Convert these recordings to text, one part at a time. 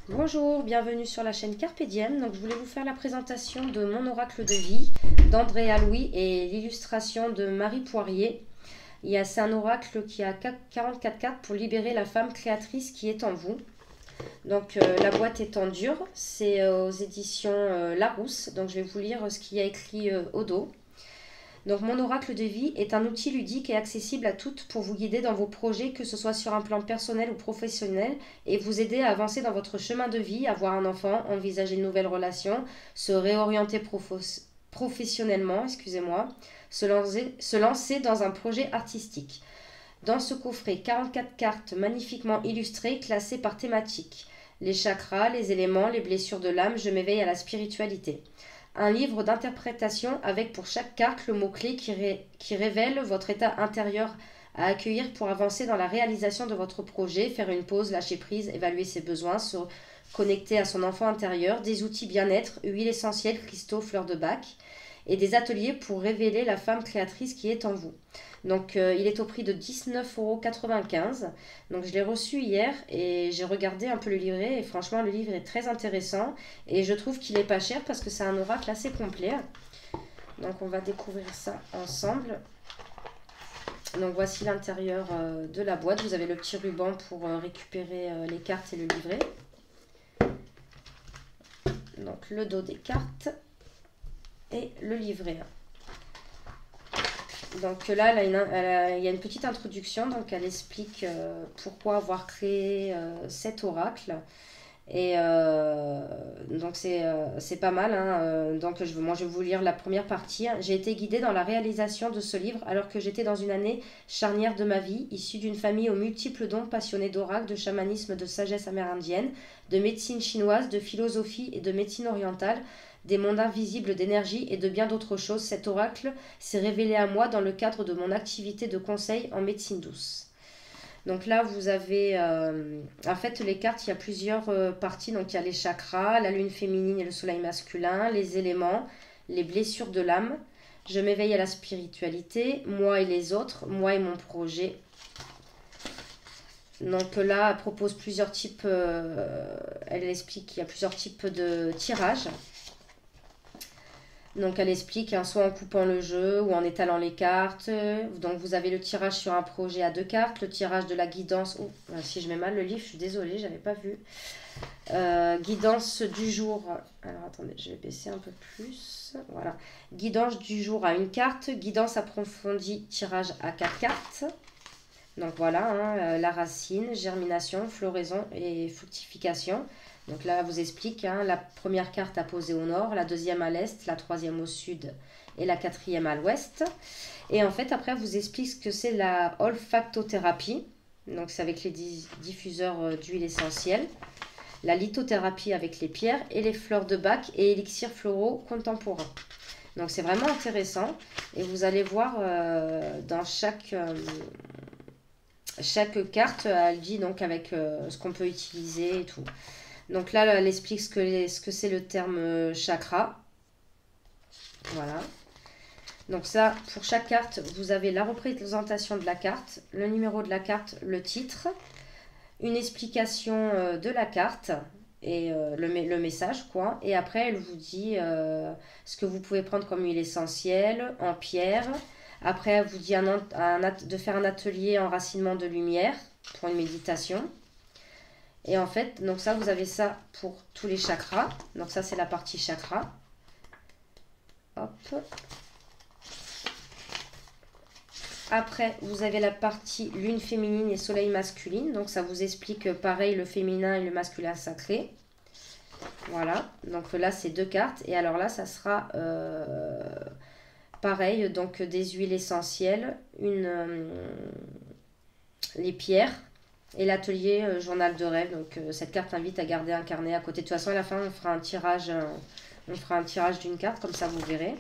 Bonjour, bienvenue sur la chaîne Carpe Diem. Donc, je voulais vous faire la présentation de mon oracle de vie d'Andrea Louis et l'illustration de Marie Poirier. C'est un oracle qui a 44 cartes pour libérer la femme créatrice qui est en vous. Donc, la boîte est en dur, c'est aux éditions Larousse. Donc, je vais vous lire ce qu'il y a écrit au dos. Donc, mon oracle de vie est un outil ludique et accessible à toutes pour vous guider dans vos projets, que ce soit sur un plan personnel ou professionnel, et vous aider à avancer dans votre chemin de vie, avoir un enfant, envisager de nouvelles relations, se réorienter professionnellement, se lancer dans un projet artistique. Dans ce coffret, 44 cartes magnifiquement illustrées, classées par thématique. Les chakras, les éléments, les blessures de l'âme, je m'éveille à la spiritualité. Un livre d'interprétation avec pour chaque carte le mot-clé qui révèle votre état intérieur à accueillir pour avancer dans la réalisation de votre projet, faire une pause, lâcher prise, évaluer ses besoins, se connecter à son enfant intérieur, des outils bien-être, huiles essentielles, cristaux, fleurs de bac et des ateliers pour révéler la femme créatrice qui est en vous. Donc il est au prix de 19,95 €. Donc je l'ai reçu hier et j'ai regardé un peu le livret et franchement le livre est très intéressant et je trouve qu'il est pas cher parce que c'est un oracle assez complet. Donc on va découvrir ça ensemble. Donc voici l'intérieur de la boîte. Vous avez le petit ruban pour récupérer les cartes et le livret. Donc le dos des cartes et le livret. Donc là, il y a une petite introduction, donc elle explique pourquoi avoir créé cet oracle. Et donc c'est pas mal, hein. Donc moi je vais vous lire la première partie. J'ai été guidée dans la réalisation de ce livre alors que j'étais dans une année charnière de ma vie, issue d'une famille aux multiples dons, passionnée d'oracle, de chamanisme, de sagesse amérindienne, de médecine chinoise, de philosophie et de médecine orientale, des mondes invisibles d'énergie et de bien d'autres choses. Cet oracle s'est révélé à moi dans le cadre de mon activité de conseil en médecine douce. Donc là, vous avez en fait les cartes, il y a plusieurs parties. Donc il y a les chakras, la lune féminine et le soleil masculin, les éléments, les blessures de l'âme. Je m'éveille à la spiritualité, moi et les autres, moi et mon projet. Donc là, elle propose plusieurs types, elle explique qu'il y a plusieurs types de tirages. Donc elle explique, hein, soit en coupant le jeu ou en étalant les cartes. Donc vous avez le tirage sur un projet à 2 cartes, le tirage de la guidance. Oh, si je mets mal le livre, je suis désolée, j'avais pas vu. Guidance du jour. Alors attendez, je vais baisser un peu plus. Voilà. Guidance du jour à 1 carte, guidance approfondie, tirage à 4 cartes. Donc voilà, hein, la racine, germination, floraison et fructification. Donc là, elle vous explique, hein, la première carte à poser au nord, la deuxième à l'est, la troisième au sud et la quatrième à l'ouest. Et en fait, après, elle vous explique ce que c'est la olfactothérapie. Donc c'est avec les diffuseurs d'huile essentielle. La lithothérapie avec les pierres et les fleurs de bac et élixirs floraux contemporains. Donc c'est vraiment intéressant. Et vous allez voir dans chaque carte, elle dit donc avec ce qu'on peut utiliser et tout. Donc là, elle explique ce que c'est le terme chakra. Voilà. Donc ça, pour chaque carte, vous avez la représentation de la carte, le numéro de la carte, le titre, une explication de la carte et le message, quoi. Et après, elle vous dit ce que vous pouvez prendre comme huile essentielle, en pierre. Après, elle vous dit de faire un atelier enracinement de lumière pour une méditation. Et en fait, donc ça, vous avez ça pour tous les chakras. Donc ça, c'est la partie chakra. Hop. Après, vous avez la partie lune féminine et soleil masculine. Donc ça vous explique pareil le féminin et le masculin sacré. Voilà. Donc là, c'est 2 cartes. Et alors là, ça sera pareil. Donc des huiles essentielles, les pierres. Et l'atelier journal de rêve. Donc cette carte invite à garder un carnet à côté. De toute façon, à la fin, on fera un tirage d'une carte, comme ça vous verrez.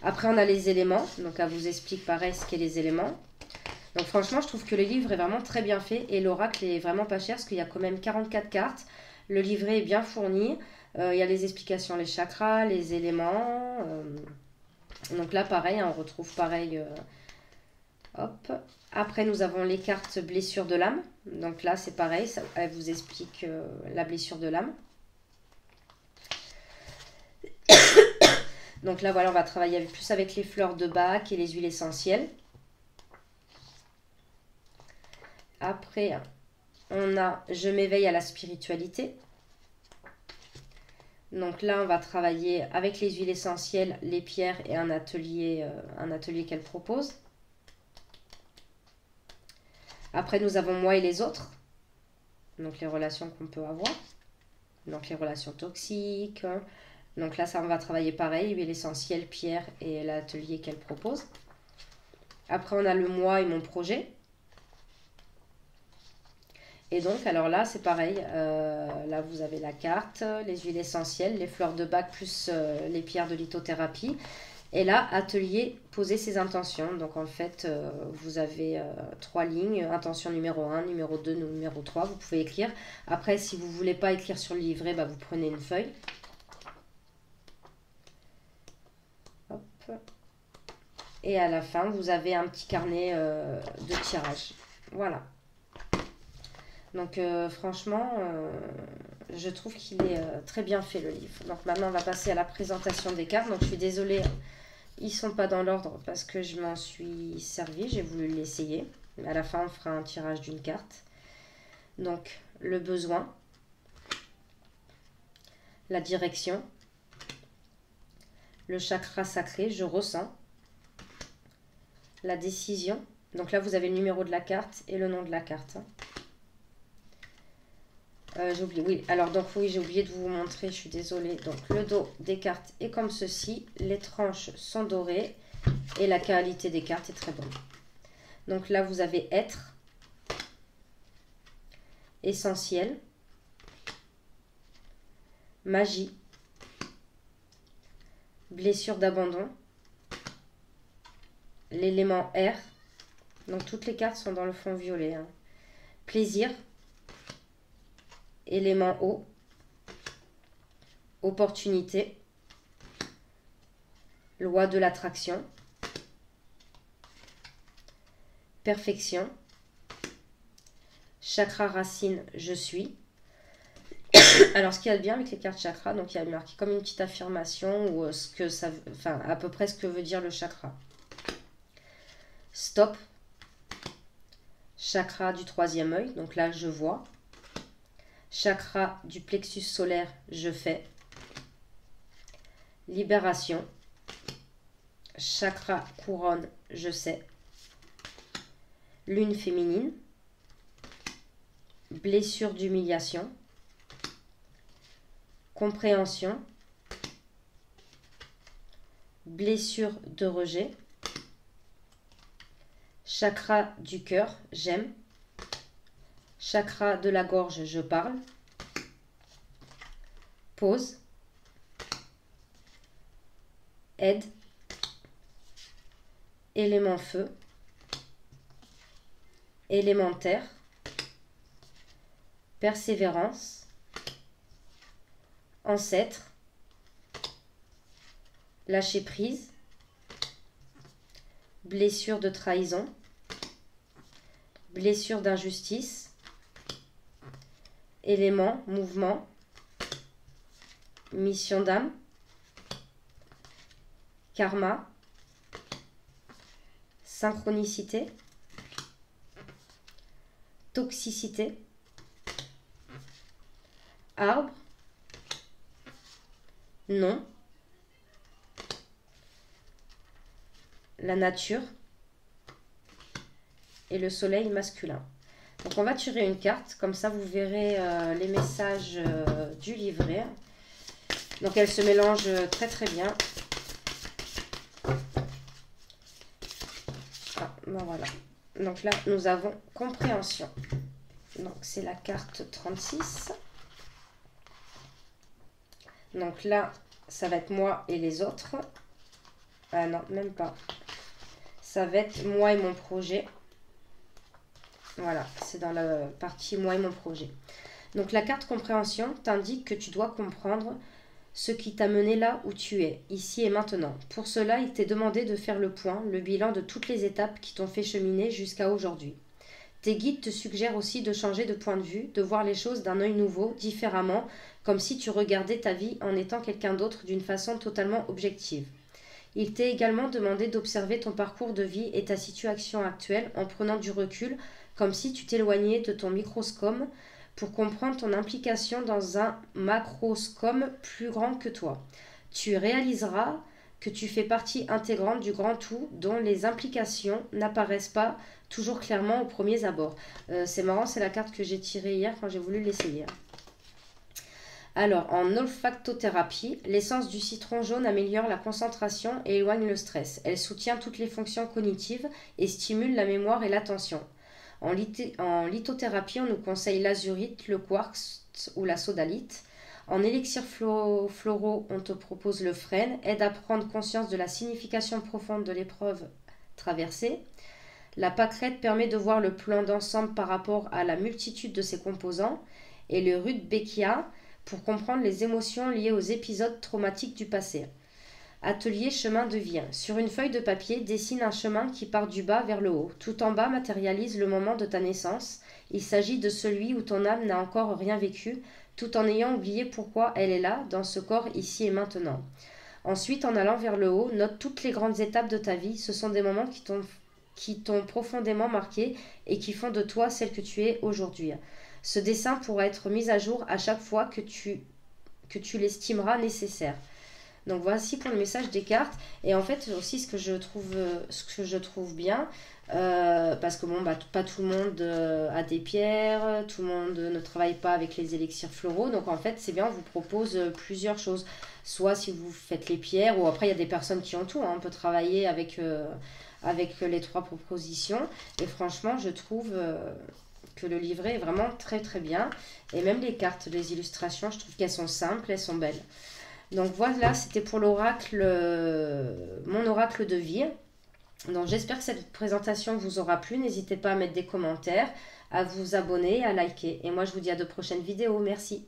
Après, on a les éléments. Donc elle vous explique pareil ce qu'est les éléments. Donc franchement, je trouve que le livre est vraiment très bien fait. Et l'oracle est vraiment pas cher, parce qu'il y a quand même 44 cartes. Le livret est bien fourni. Il y a les explications, les chakras, les éléments. Donc là, pareil, on retrouve pareil. Hop. Après, nous avons les cartes blessures de l'âme. Donc là, c'est pareil, elle vous explique la blessure de l'âme. Donc là, voilà, on va travailler plus avec les fleurs de Bach et les huiles essentielles. Après, on a « Je m'éveille à la spiritualité ». Donc là, on va travailler avec les huiles essentielles, les pierres et un atelier qu'elle propose. Après, nous avons « Moi et les autres ». Donc les relations qu'on peut avoir. Donc les relations toxiques. Donc là, ça, on va travailler pareil, huile essentielle, pierre et l'atelier qu'elle propose. Après, on a le « Moi et mon projet ». Et donc, alors là, c'est pareil. Là, vous avez la carte, les huiles essentielles, les fleurs de Bach plus les pierres de lithothérapie. Et là, atelier, poser ses intentions. Donc, en fait, vous avez 3 lignes. Intention numéro 1, numéro 2, numéro 3. Vous pouvez écrire. Après, si vous ne voulez pas écrire sur le livret, bah, vous prenez une feuille. Hop. Et à la fin, vous avez un petit carnet de tirage. Voilà. Donc franchement, je trouve qu'il est très bien fait le livre. Donc maintenant, on va passer à la présentation des cartes. Donc je suis désolée, ils ne sont pas dans l'ordre parce que je m'en suis servi. J'ai voulu l'essayer. À la fin, on fera un tirage d'une carte. Donc le besoin, la direction, le chakra sacré, je ressens, la décision. Donc là, vous avez le numéro de la carte et le nom de la carte. J'ai oublié, oui, alors donc oui, j'ai oublié de vous montrer, je suis désolée. Donc le dos des cartes est comme ceci, les tranches sont dorées et la qualité des cartes est très bonne. Donc là, vous avez être, essentiel, magie, blessure d'abandon, l'élément air, donc toutes les cartes sont dans le fond violet, hein. Plaisir, élément eau, opportunité, loi de l'attraction, perfection, chakra racine, je suis. Alors ce qu'il y a de bien avec les cartes chakra, donc il y a marqué comme une petite affirmation ou ce que ça, enfin à peu près ce que veut dire le chakra. Stop, chakra du 3e œil, donc là je vois. Chakra du plexus solaire, je fais. Libération. Chakra couronne, je sais. Lune féminine. Blessure d'humiliation. Compréhension. Blessure de rejet. Chakra du cœur, j'aime. Chakra de la gorge, je parle. Pause. Aide. Élément feu. Élémentaire. Persévérance. Ancêtre. Lâcher prise. Blessure de trahison. Blessure d'injustice. Élément, mouvement, mission d'âme, karma, synchronicité, toxicité, arbre, non, la nature et le soleil masculin. Donc on va tirer une carte, comme ça vous verrez les messages du livret. Donc elle se mélange très très bien. Ah, ben voilà. Donc là nous avons compréhension. Donc c'est la carte 36. Donc là ça va être moi et les autres. Ah non, même pas. Ça va être moi et mon projet. Voilà, c'est dans la partie moi et mon projet. Donc la carte compréhension t'indique que tu dois comprendre ce qui t'a mené là où tu es, ici et maintenant. Pour cela, il t'est demandé de faire le point, le bilan de toutes les étapes qui t'ont fait cheminer jusqu'à aujourd'hui. Tes guides te suggèrent aussi de changer de point de vue, de voir les choses d'un œil nouveau, différemment, comme si tu regardais ta vie en étant quelqu'un d'autre d'une façon totalement objective. Il t'est également demandé d'observer ton parcours de vie et ta situation actuelle en prenant du recul, comme si tu t'éloignais de ton microscope pour comprendre ton implication dans un macroscope plus grand que toi. Tu réaliseras que tu fais partie intégrante du grand tout dont les implications n'apparaissent pas toujours clairement au premier abord. C'est marrant, c'est la carte que j'ai tirée hier quand j'ai voulu l'essayer. Alors, en olfactothérapie, l'essence du citron jaune améliore la concentration et éloigne le stress. Elle soutient toutes les fonctions cognitives et stimule la mémoire et l'attention. En lithothérapie, on nous conseille l'azurite, le quartz ou la sodalite. En élixirs floraux, on te propose le frêne, aide à prendre conscience de la signification profonde de l'épreuve traversée. La pâquerette permet de voir le plan d'ensemble par rapport à la multitude de ses composants. Et le rudbeckia pour comprendre les émotions liées aux épisodes traumatiques du passé. Atelier chemin de vie. Sur une feuille de papier, dessine un chemin qui part du bas vers le haut. Tout en bas matérialise le moment de ta naissance. Il s'agit de celui où ton âme n'a encore rien vécu, tout en ayant oublié pourquoi elle est là, dans ce corps ici et maintenant. Ensuite, en allant vers le haut, note toutes les grandes étapes de ta vie. Ce sont des moments qui t'ont profondément marqué et qui font de toi celle que tu es aujourd'hui. Ce dessin pourra être mis à jour à chaque fois que tu l'estimeras nécessaire. Donc voici pour le message des cartes. Et en fait aussi ce que je trouve bien, parce que bon, pas tout le monde a des pierres, tout le monde ne travaille pas avec les élixirs floraux. Donc en fait c'est bien, on vous propose plusieurs choses. Soit si vous faites les pierres, ou après il y a des personnes qui ont tout, hein, on peut travailler avec les 3 propositions. Et franchement je trouve que le livret est vraiment très très bien. Et même les cartes, les illustrations, je trouve qu'elles sont simples, elles sont belles. Donc voilà, c'était pour l'oracle, mon oracle de vie. Donc j'espère que cette présentation vous aura plu. N'hésitez pas à mettre des commentaires, à vous abonner, à liker. Et moi je vous dis à de prochaines vidéos. Merci.